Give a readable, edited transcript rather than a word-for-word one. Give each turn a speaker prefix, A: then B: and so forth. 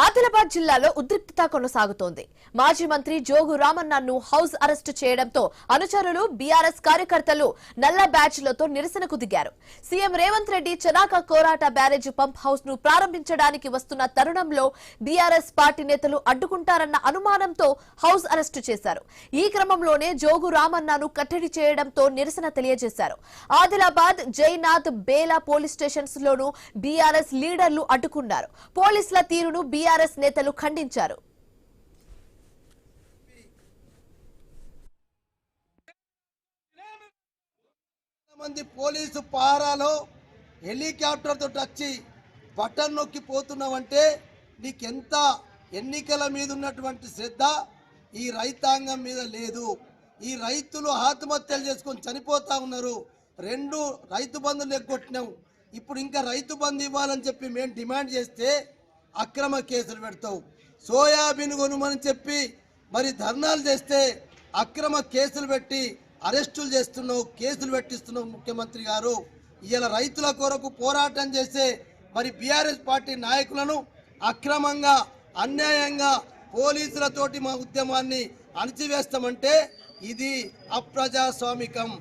A: ఆదిలాబాద్ జిల్లాలో ఉద్రిక్తత కొనసాగుతోంది. మాజీ మంత్రి జోగు రామన్నను హౌస్ అరెస్టు చేయడంతో అనుచరులు బీఆర్ఎస్ కార్యకర్తలు నల్ల బ్యాచ్లతో నిరసనకు దిగారు. CM Revanth Reddy Chanaka Korata barrage pump house ను ప్రారంభించడానికి వస్తున్న తరుణంలో బీఆర్ఎస్ పార్టీ నేతలు అడ్డుకుంటారన్న అనుమానంతో హౌస్ అరెస్టు చేశారు. ఈ క్రమంలోనే జోగు రామన్నను కట్టడి చేయడంతో నిరసన తెలియజేశారు. ఆదిలాబాద్, జైనాథ్, బేలా పోలీస్ స్టేషన్స్ లోనూ బీఆర్ఎస్ లీడర్లు అడ్డుకున్నారు. పోలీసుల తీరును బీఆర్ఎస్ నేతలు ఖండించారు.
B: మంది పోలీసు పారాలో హెలికాప్టర్ తోటి వచ్చి బటన్ నొక్కి పోతున్నావంటే నీకెంత ఎన్నికల మీద ఉన్నటువంటి శ్రద్ధ ఈ రైతాంగం మీద లేదు. ఈ రైతులు ఆత్మహత్యలు చేసుకొని చనిపోతా ఉన్నారు. 2 రైతు బంధులు ఎగ్గొట్టినాం. ఇప్పుడు ఇంకా రైతు బంధు ఇవ్వాలని చెప్పి మేము డిమాండ్ చేస్తే అక్రమ కేసులు పెడతావు. సోయాబీన్ కొనుమని చెప్పి మరి ధర్నాలు చేస్తే అక్రమ కేసులు పెట్టి అరెస్టులు చేస్తున్నావు, కేసులు పెట్టిస్తున్నావు. ముఖ్యమంత్రి గారు ఇవాళ రైతుల కొరకు పోరాటం చేసే మరి బీఆర్ఎస్ పార్టీ నాయకులను అక్రమంగా అన్యాయంగా పోలీసులతోటి మా ఉద్యమాన్ని అణిచివేస్తామంటే ఇది అప్రజాస్వామికం.